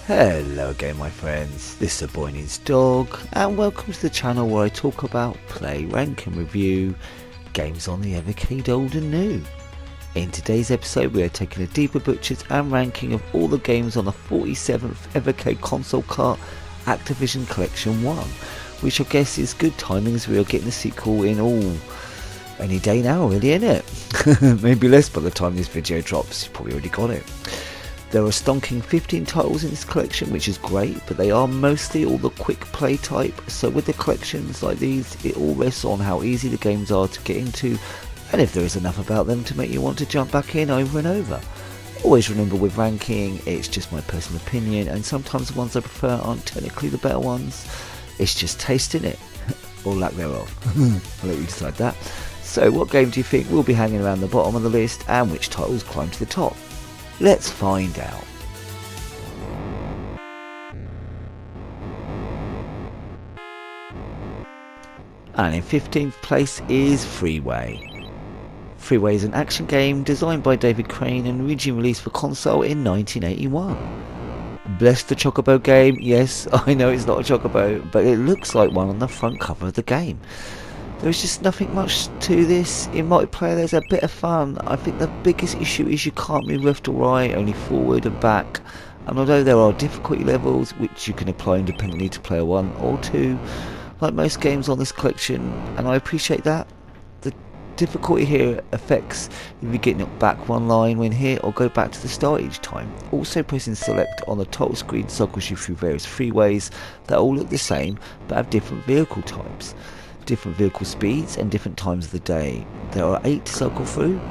Hello again my friends, this is Boyning's Dog and welcome to the channel where I talk about, play, rank and review games on the Evercade old and new. In today's episode we are taking a deeper butchers and ranking of all the games on the 47th Evercade console cart Activision Collection 1, which I guess is good timing as we are getting the sequel in any day now really, innit? Maybe less by the time this video drops, you've probably already got it. There are a stonking 15 titles in this collection, which is great, but they are mostly all the quick play type, so with the collections like these, it all rests on how easy the games are to get into, and if there is enough about them to make you want to jump back in over and over. Always remember with ranking, it's just my personal opinion, and sometimes the ones I prefer aren't technically the better ones, it's just taste in it, or lack thereof. I'll let you decide that. So what game do you think will be hanging around the bottom of the list, and which titles climb to the top? Let's find out. And in 15th place is Freeway. Freeway is an action game designed by David Crane and originally released for console in 1981. Bless the Chocobo game. Yes, I know it's not a Chocobo, but it looks like one on the front cover of the game. There's just nothing much to this. In multiplayer there's a bit of fun. I think the biggest issue is you can't move left or right, only forward and back. And although there are difficulty levels which you can apply independently to player 1 or 2, like most games on this collection, and I appreciate that, the difficulty here affects if you get knocked back one line when hit or go back to the start each time. Also pressing select on the title screen cycles you through various freeways that all look the same but have different vehicle types, different vehicle speeds and different times of the day. There are 8 to cycle through.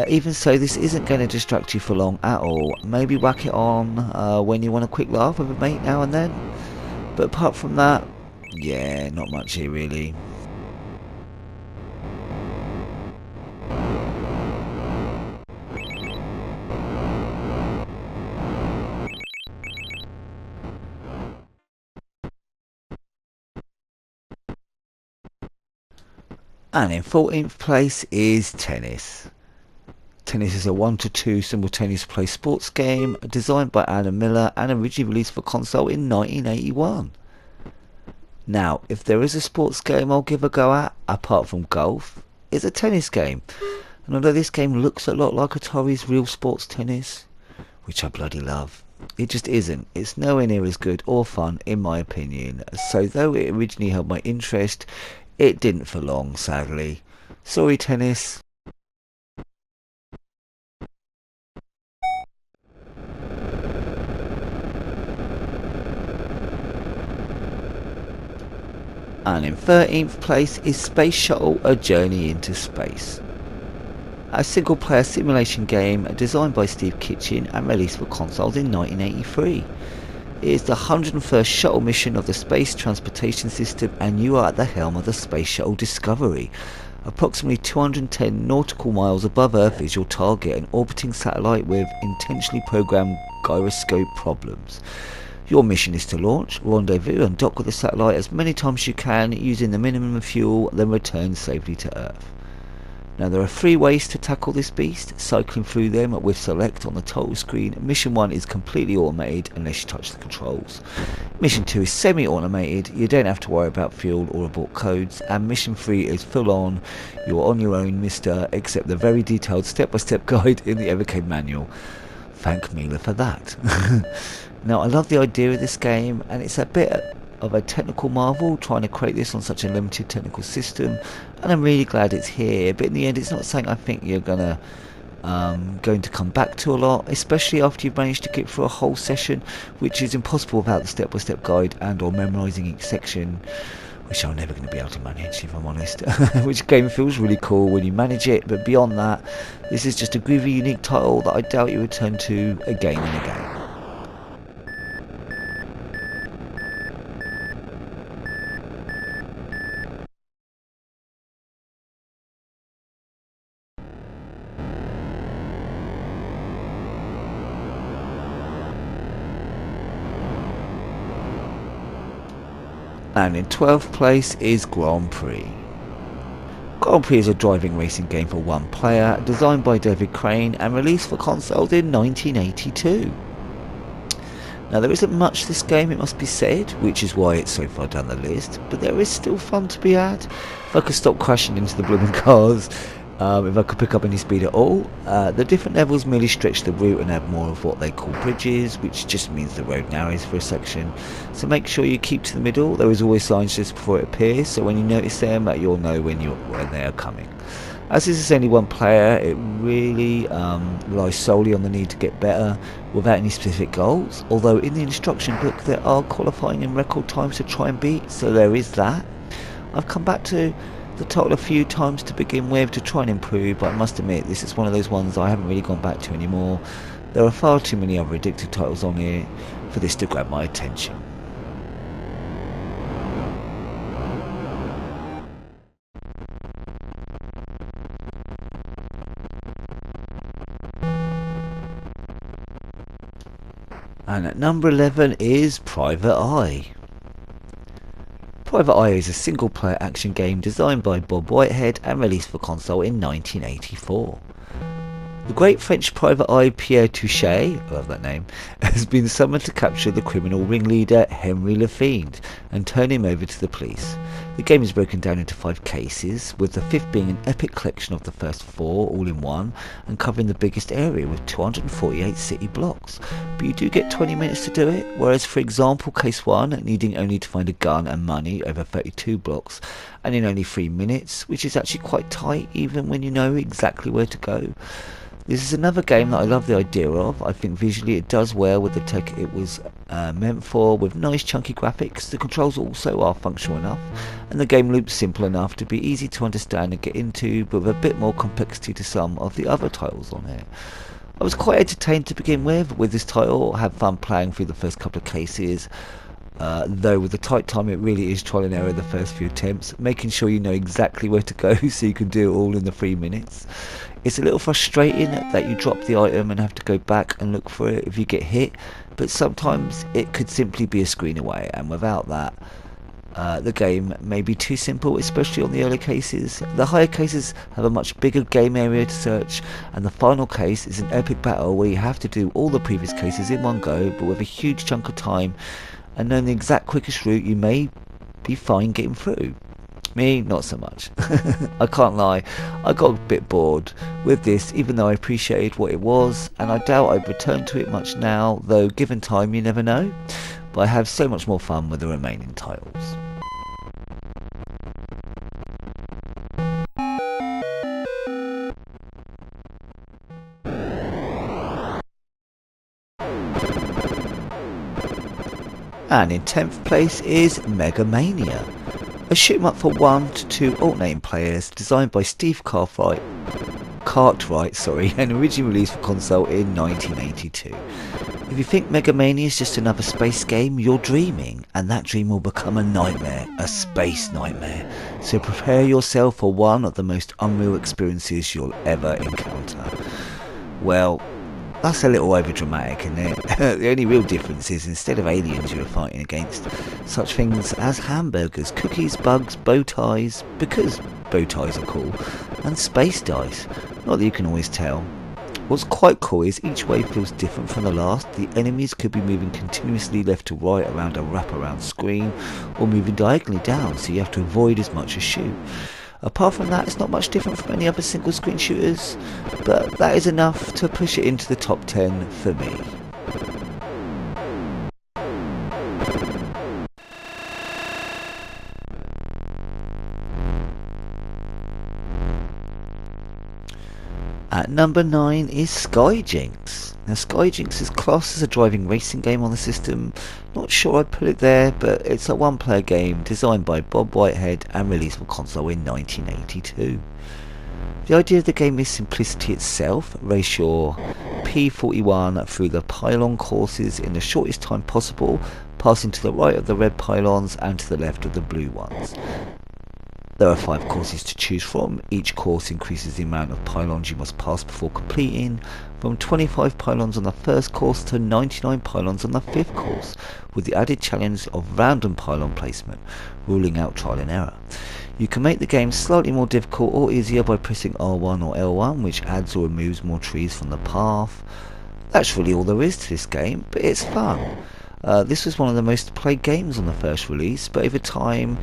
Even so, this isn't going to distract you for long at all. Maybe whack it on when you want a quick laugh with a mate now and then, but apart from that, yeah, not much here really. And in 14th place is Tennis. Tennis is a 1-to-2 simultaneous play sports game designed by Alan Miller and originally released for console in 1981. Now, if there is a sports game I'll give a go at, apart from golf, it's a tennis game. And although this game looks a lot like Atari's Real Sports Tennis, which I bloody love, it just isn't. It's nowhere near as good or fun in my opinion. So though it originally held my interest, it didn't for long, sadly. Sorry, Tennis. And in 13th place is Space Shuttle: A Journey into Space. A single player simulation game designed by Steve Kitchen and released for consoles in 1983. It is the 101st shuttle mission of the Space Transportation System and you are at the helm of the Space Shuttle Discovery. Approximately 210 nautical miles above Earth is your target, an orbiting satellite with intentionally programmed gyroscope problems. Your mission is to launch, rendezvous and dock with the satellite as many times as you can using the minimum of fuel, then return safely to Earth. Now there are 3 ways to tackle this beast, cycling through them with select on the title screen. Mission 1 is completely automated unless you touch the controls. Mission 2 is semi-automated, you don't have to worry about fuel or abort codes, and Mission 3 is full on, you're on your own mister, except the very detailed step-by-step guide in the Evercade manual. Thank Mila for that. Now I love the idea of this game, and it's a bit of a technical marvel trying to create this on such a limited technical system, and I'm really glad it's here, but in the end it's not something I think you're going to come back to a lot, especially after you've managed to get through a whole session, which is impossible without the step-by-step guide and or memorising each section, which I'm never going to be able to manage if I'm honest. Which game feels really cool when you manage it, but beyond that, this is just a groovy unique title that I doubt you return to again and again. And in 12th place is Grand Prix. Grand Prix is a driving racing game for one player, designed by David Crane and released for consoles in 1982. Now there isn't much to this game, it must be said, which is why it's so far down the list, but there is still fun to be had. If I could stop crashing into the blooming cars, if I could pick up any speed at all. The different levels merely stretch the route and add more of what they call bridges, which just means the road narrows for a section. So make sure you keep to the middle. There is always signs just before it appears, so when you notice them, you'll know when they are coming. As this is only one player, it really relies solely on the need to get better without any specific goals, although in the instruction book there are qualifying in record times to try and beat, so there is that. I've come back to the title a few times to begin with to try and improve, but I must admit this is one of those ones I haven't really gone back to anymore. There are far too many other addictive titles on here for this to grab my attention. And at number 11 is Private Eye. Private Eye is a single-player action game designed by Bob Whitehead and released for console in 1984. The great French Private Eye Pierre Touchet, I love that name, has been summoned to capture the criminal ringleader Henry Lefiend and turn him over to the police. The game is broken down into 5 cases, with the 5th being an epic collection of the first 4 all in one and covering the biggest area with 248 city blocks. But you do get 20 minutes to do it, whereas for example case 1 needing only to find a gun and money over 32 blocks and in only 3 minutes, which is actually quite tight even when you know exactly where to go. This is another game that I love the idea of. I think visually it does well with the tech it was meant for, with nice chunky graphics. The controls also are functional enough, and the game loop's simple enough to be easy to understand and get into, but with a bit more complexity to some of the other titles on here. I was quite entertained to begin with this title. I had fun playing through the first couple of cases. Though with the tight time it really is trial and error the first few attempts, making sure you know exactly where to go so you can do it all in the 3 minutes. It's a little frustrating that you drop the item and have to go back and look for it if you get hit, but sometimes it could simply be a screen away, and without that the game may be too simple, especially on the early cases. The higher cases have a much bigger game area to search, and the final case is an epic battle where you have to do all the previous cases in one go, but with a huge chunk of time, and knowing the exact quickest route you may be fine getting through. Me, not so much. I can't lie, I got a bit bored with this, even though I appreciated what it was, and I doubt I'd return to it much now, though given time you never know. But I have so much more fun with the remaining titles. And in 10th place is Mega Mania, a shoot 'em up for 1 to 2 alternate players designed by Steve Cartwright, and originally released for console in 1982. If you think Mega Mania is just another space game, you're dreaming, and that dream will become a nightmare, a space nightmare. So prepare yourself for one of the most unreal experiences you'll ever encounter. Well, that's a little over dramatic, isn't it? The only real difference is instead of aliens you are fighting against such things as hamburgers, cookies, bugs, bow ties, because bow ties are cool, and space dice. Not that you can always tell. What's quite cool is each wave feels different from the last. The enemies could be moving continuously left to right around a wraparound screen, or moving diagonally down, so you have to avoid as much as shoot. Apart from that, it's not much different from any other single screen shooters, but that is enough to push it into the top 10 for me. At number 9 is Skyjinx. Now Skyjinx is classed as a driving racing game on the system. Not sure I'd put it there, but it's a one-player game designed by Bob Whitehead and released for console in 1982. The idea of the game is simplicity itself. Race your P41 through the pylon courses in the shortest time possible, passing to the right of the red pylons and to the left of the blue ones. There are 5 courses to choose from. Each course increases the amount of pylons you must pass before completing, from 25 pylons on the first course to 99 pylons on the 5th course, with the added challenge of random pylon placement, ruling out trial and error. You can make the game slightly more difficult or easier by pressing R1 or L1, which adds or removes more trees from the path. That's really all there is to this game, but it's fun. This was one of the most played games on the first release, but over time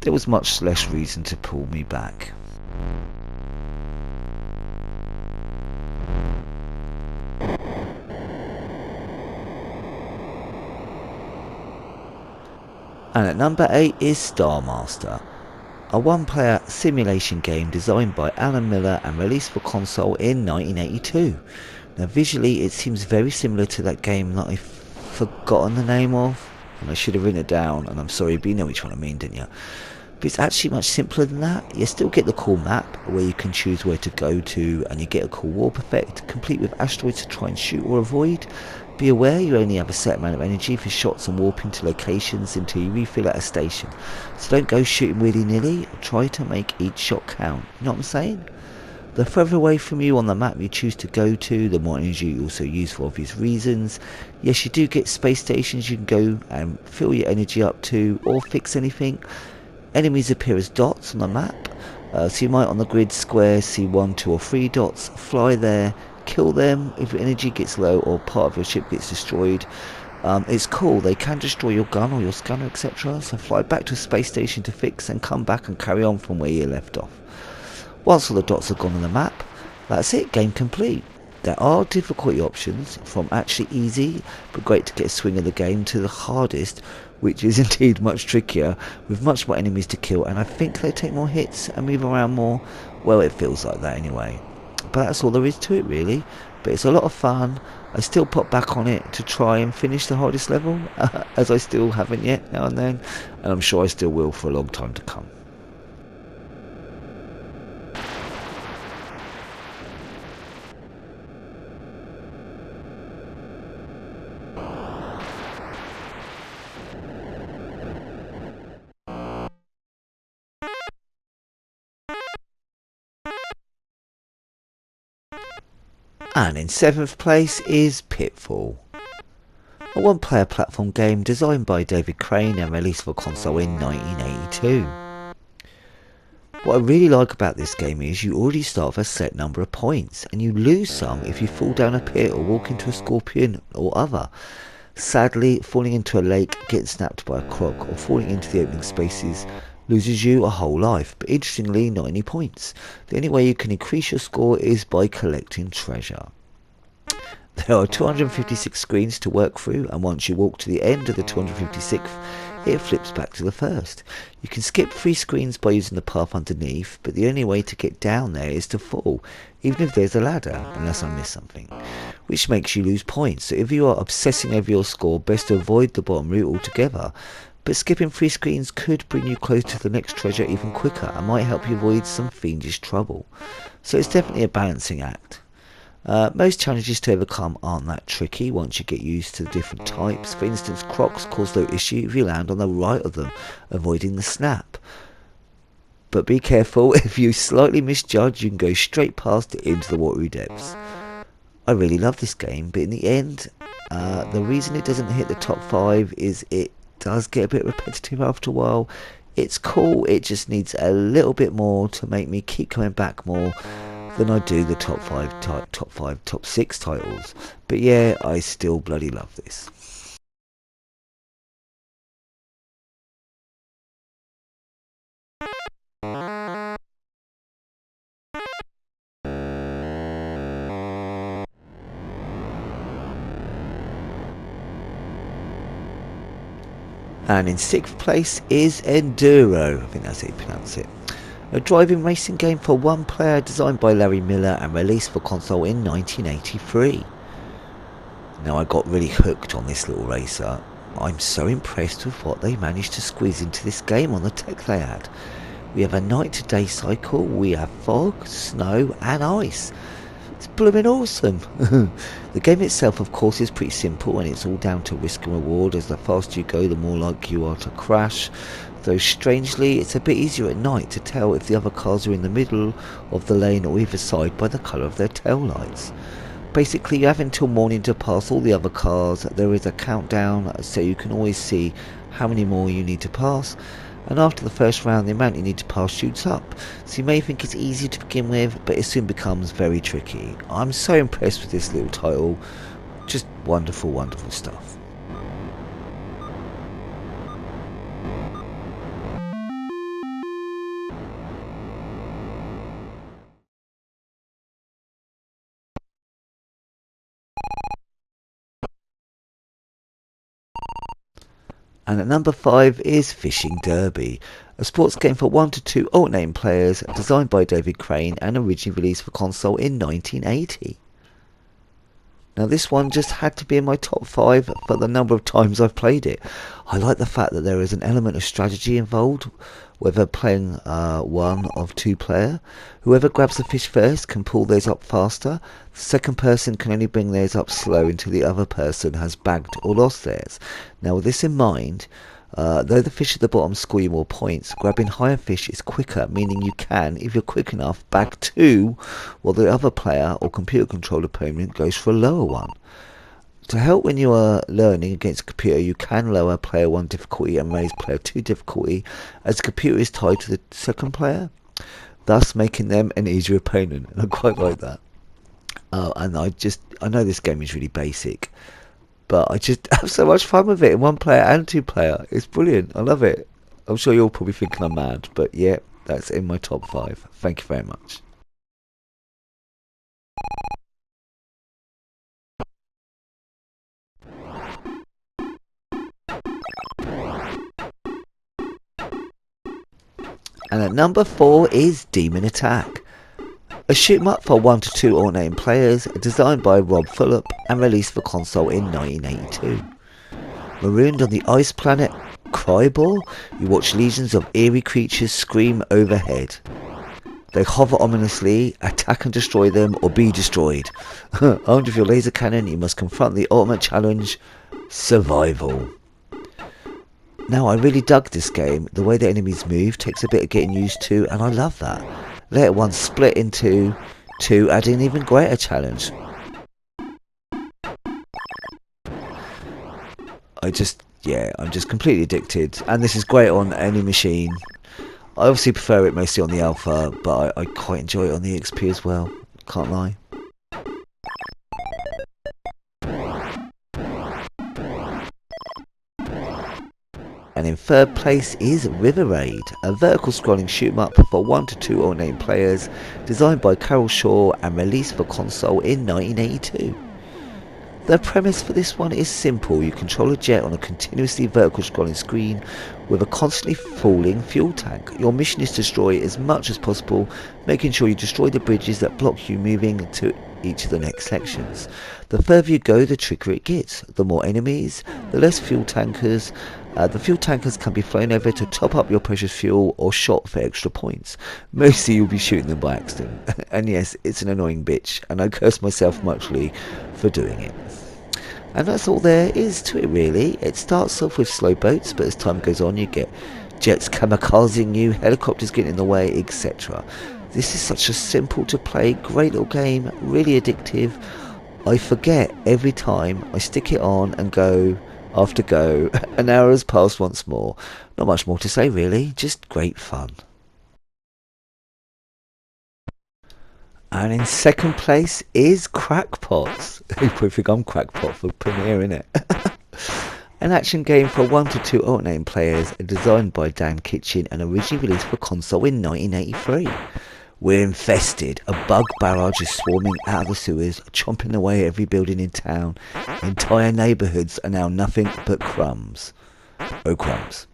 there was much less reason to pull me back. And at number 8 is Star Master, a one-player simulation game designed by Alan Miller and released for console in 1982. Now visually it seems very similar to that game that I've forgotten the name of, and I should have written it down, and I'm sorry, but you know which one I mean, didn't you? But it's actually much simpler than that. You still get the cool map where you can choose where to go to, and you get a cool warp effect, complete with asteroids to try and shoot or avoid. Be aware you only have a set amount of energy for shots and warping to locations until you refill at a station. So don't go shooting willy-nilly, try to make each shot count. You know what I'm saying? The further away from you on the map you choose to go to, the more energy you also use for obvious reasons. Yes, you do get space stations you can go and fill your energy up to, or fix anything. Enemies appear as dots on the map, so you might on the grid square see 1, 2 or 3 dots, fly there, kill them if your energy gets low or part of your ship gets destroyed. It's cool, they can destroy your gun or your scanner, etc. So fly back to a space station to fix and come back and carry on from where you left off. Once all the dots are gone on the map, that's it, game complete. There are difficulty options, from actually easy but great to get a swing of the game to the hardest, which is indeed much trickier with much more enemies to kill, and I think they take more hits and move around more. Well, it feels like that anyway. But that's all there is to it really, but it's a lot of fun. I still pop back on it to try and finish the hardest level, as I still haven't yet now and then, and I'm sure I still will for a long time to come. And in 7th place is Pitfall, a one-player platform game designed by David Crane and released for console in 1982. What I really like about this game is you already start with a set number of points, and you lose some if you fall down a pit or walk into a scorpion or other. Sadly, falling into a lake, getting snapped by a croc, or falling into the opening spaces loses you a whole life, but interestingly not any points. The only way you can increase your score is by collecting treasure. There are 256 screens to work through, and once you walk to the end of the 256th, it flips back to the first. You can skip 3 screens by using the path underneath, but the only way to get down there is to fall, even if there's a ladder, unless I miss something, which makes you lose points. So if you are obsessing over your score, best to avoid the bottom route altogether. But skipping 3 screens could bring you close to the next treasure even quicker and might help you avoid some fiendish trouble. So it's definitely a balancing act. Most challenges to overcome aren't that tricky once you get used to the different types. For instance, crocs cause no issue if you land on the right of them, avoiding the snap. But be careful, if you slightly misjudge, you can go straight past it into the watery depths. I really love this game, but in the end, the reason it doesn't hit the top 5 is it does get a bit repetitive after a while. It's cool, it just needs a little bit more to make me keep coming back more than I do the top 6 titles. But yeah, I still bloody love this. And in 6th place is Enduro, I think that's how you pronounce it. A driving racing game for one player designed by Larry Miller and released for console in 1983. Now I got really hooked on this little racer. I'm so impressed with what they managed to squeeze into this game on the tech they had. We have a night to day cycle, we have fog, snow and ice. It's blooming awesome. The game itself of course is pretty simple, and it's all down to risk and reward, as the faster you go the more likely you are to crash. Though strangely it's a bit easier at night to tell if the other cars are in the middle of the lane or either side by the colour of their tail lights. Basically you have until morning to pass all the other cars. There is a countdown, so you can always see how many more you need to pass, and after the first round the amount you need to pass shoots up. So you may think it's easy to begin with, but it soon becomes very tricky. I'm so impressed with this little title. Just wonderful, wonderful stuff. And at number 5 is Fishing Derby, a sports game for 1 to 2 alt-name players, designed by David Crane and originally released for console in 1980. Now this one just had to be in my top 5 for the number of times I've played it. I like the fact that there is an element of strategy involved, whether playing 1 of 2 player. Whoever grabs the fish first can pull theirs up faster. The second person can only bring theirs up slow until the other person has bagged or lost theirs. Now with this in mind, though the fish at the bottom score you more points, grabbing higher fish is quicker, meaning you can, if you're quick enough, bag 2 while the other player or computer controlled opponent goes for a lower one. To help when you are learning against a computer, you can lower player 1 difficulty and raise player 2 difficulty, as the computer is tied to the second player, thus making them an easier opponent. And I quite like that. And I know this game is really basic, but I just have so much fun with it in 1 player and 2 player. It's brilliant. I love it. I'm sure you're probably thinking I'm mad, but yeah, that's in my top 5. Thank you very much. And at number 4 is Demon Attack, a shoot 'em up for 1 to 2 alt-name players, designed by Rob Fulop and released for console in 1982. Marooned on the ice planet Krybor, you watch legions of eerie creatures scream overhead. They hover ominously, attack and destroy them, or be destroyed. Armed with your laser cannon, you must confront the ultimate challenge, survival. Now, I really dug this game. The way the enemies move takes a bit of getting used to, and I love that. Later one split into 2, adding an even greater challenge. I'm just completely addicted, and this is great on any machine. I obviously prefer it mostly on the alpha, but I quite enjoy it on the XP as well, can't lie. And in 3rd place is River Raid, a vertical scrolling shoot 'em up for 1 to 2 alt-name players, designed by Carol Shaw and released for console in 1982. The premise for this one is simple. You control a jet on a continuously vertical scrolling screen with a constantly falling fuel tank. Your mission is to destroy as much as possible, making sure you destroy the bridges that block you moving to each of the next sections. The further you go, the trickier it gets. The more enemies, the less fuel tankers. The fuel tankers can be flown over to top up your precious fuel or shot for extra points. Mostly you'll be shooting them by accident. And yes, it's an annoying bitch, and I curse myself muchly for doing it. And that's all there is to it really. It starts off with slow boats, but as time goes on you get jets kamikazing you, helicopters getting in the way, etc. This is such a simple to play, great little game, really addictive. I forget every time I stick it on and go after go. An hour has passed once more. Not much more to say really, just great fun. And in 2nd place is Crackpots. You probably think I'm Crackpot for Premiere, innit? An action game for 1 to 2 alt-name players, designed by Dan Kitchen and originally released for console in 1983. We're infested. A bug barrage is swarming out of the sewers, chomping away every building in town. Entire neighbourhoods are now nothing but crumbs. Oh, crumbs.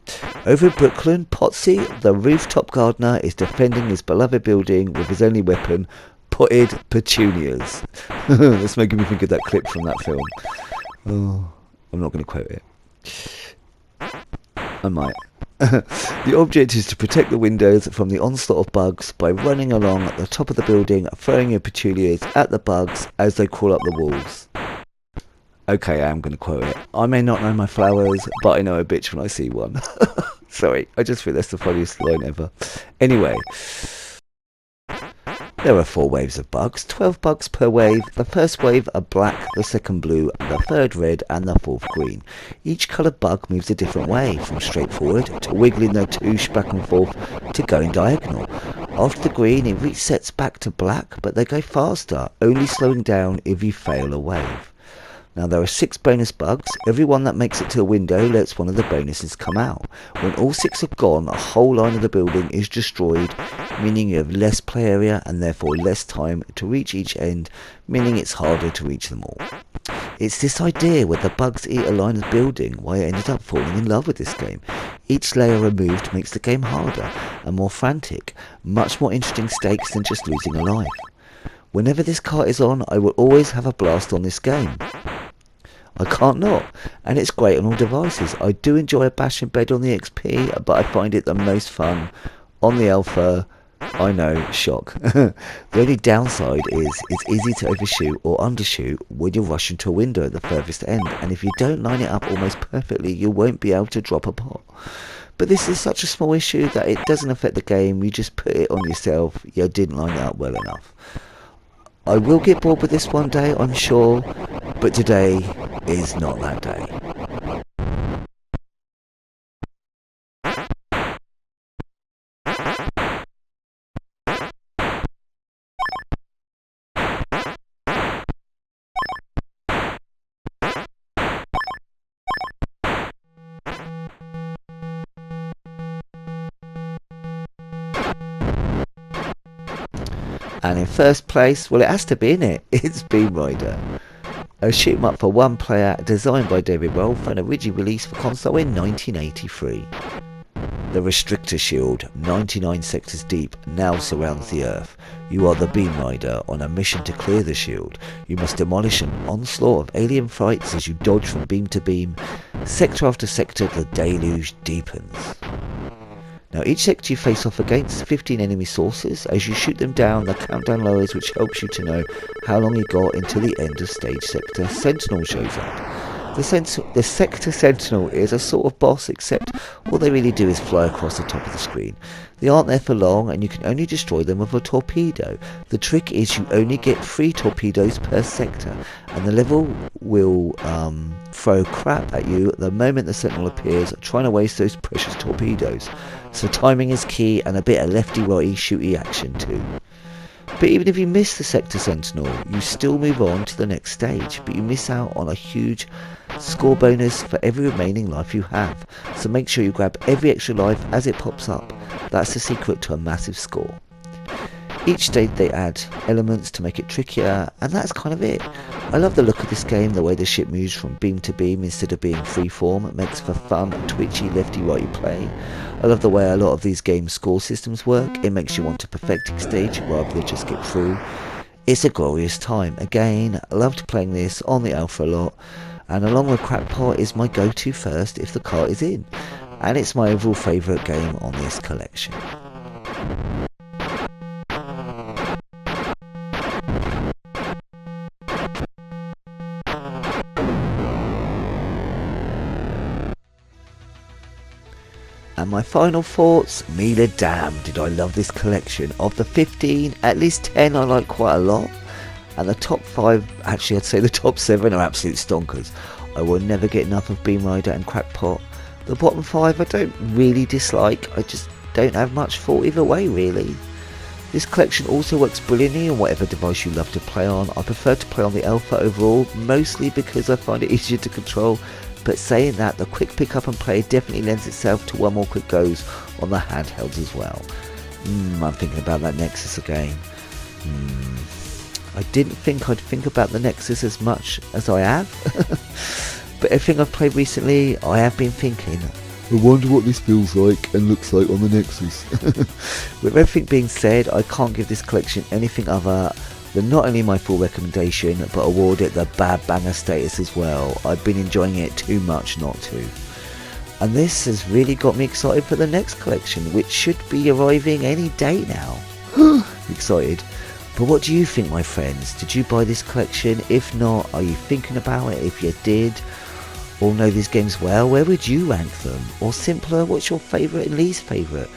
Over in Brooklyn, Potsy, the rooftop gardener, is defending his beloved building with his only weapon, potted petunias. That's making me think of that clip from that film. Oh, I'm not going to quote it. I might. The object is to protect the windows from the onslaught of bugs by running along at the top of the building, throwing your petunias at the bugs as they crawl up the walls. Okay, I am going to quote it. I may not know my flowers, but I know a bitch when I see one. Sorry, I just think that's the funniest line ever. Anyway, there are 4 waves of bugs, 12 bugs per wave. The first wave are black, the second blue, the third red, and the fourth green. Each coloured bug moves a different way, from straightforward to wiggling their touche back and forth to going diagonal. After the green, it resets back to black, but they go faster, only slowing down if you fail a wave. Now there are 6 bonus bugs. Every one that makes it to a window lets one of the bonuses come out. When all 6 are gone, a whole line of the building is destroyed, meaning you have less play area and therefore less time to reach each end, meaning it's harder to reach them all. It's this idea where the bugs eat a line of building why I ended up falling in love with this game. Each layer removed makes the game harder and more frantic, much more interesting stakes than just losing a life. Whenever this cart is on, I will always have a blast on this game. I can't not, and it's great on all devices. I do enjoy a bash in bed on the XP, but I find it the most fun on the Alpha. I know, shock. The only downside is it's easy to overshoot or undershoot when you're rushing to a window at the furthest end, and if you don't line it up almost perfectly, you won't be able to drop a pot. But this is such a small issue that it doesn't affect the game. You just put it on yourself. You didn't line it up well enough. I will get bored with this one day, I'm sure, but today is not that day. And in first place, well, it has to be, innit? It's Beam Rider. A shoot 'em up for one player, designed by David Rolfe and originally released for console in 1983. The Restrictor Shield, 99 sectors deep, now surrounds the Earth. You are the Beam Rider on a mission to clear the shield. You must demolish an onslaught of alien frights as you dodge from beam to beam. Sector after sector, the deluge deepens. Now each sector you face off against 15 enemy sources. As you shoot them down, the countdown lowers, which helps you to know how long you got until the end of stage. Sector Sentinel shows up. The Sector Sentinel is a sort of boss, except all they really do is fly across the top of the screen. They aren't there for long, and you can only destroy them with a torpedo. The trick is you only get 3 torpedoes per sector, and the level will throw crap at you the moment the Sentinel appears, trying to waste those precious torpedoes. So timing is key, and a bit of lefty-righty shooty action too. But even if you miss the Sector Sentinel, you still move on to the next stage, but you miss out on a huge score bonus for every remaining life you have. So make sure you grab every extra life as it pops up. That's the secret to a massive score. Each stage they add elements to make it trickier, and that's kind of it. I love the look of this game, the way the ship moves from beam to beam instead of being freeform. It makes for fun, twitchy, lefty-righty play. I love the way a lot of these game score systems work. It makes you want to perfect each stage rather than just get through. It's a glorious time. Again, I loved playing this on the Alpha a lot, and along with Crackpot is my go-to first if the cart is in, and it's my overall favourite game on this collection. And my final thoughts, Mila damn did I love this collection. Of the 15, at least 10 I like quite a lot. And the top 5, actually I'd say the top 7 are absolute stonkers. I will never get enough of Beam Rider and Crackpot. The bottom 5 I don't really dislike, I just don't have much thought either way really. This collection also works brilliantly on whatever device you love to play on. I prefer to play on the Alpha overall, mostly because I find it easier to control. But saying that, the quick pick up and play definitely lends itself to one more quick goes on the handhelds as well. I'm thinking about that Nexus again. I didn't think I'd think about the Nexus as much as I have. But everything I've played recently, I have been thinking, I wonder what this feels like and looks like on the Nexus. With everything being said, I can't give this collection anything other than not only my full recommendation, but award it the bad banger status as well. I've been enjoying it too much not to. And this has really got me excited for the next collection, which should be arriving any day now. Excited. But what do you think, my friends? Did you buy this collection? If not, are you thinking about it? If you did, or know these games well, where would you rank them? Or simpler, what's your favourite and least favourite?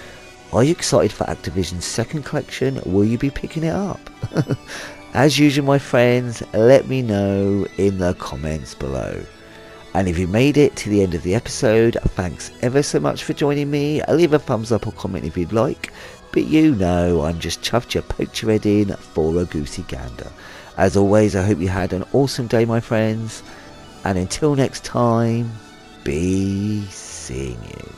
Are you excited for Activision's second collection? Will you be picking it up? As usual, my friends, let me know in the comments below. And if you made it to the end of the episode, thanks ever so much for joining me. Leave a thumbs up or comment if you'd like. But you know, I'm just chuffed you poked your head in for a goosey gander. As always, I hope you had an awesome day, my friends. And until next time, be seeing you.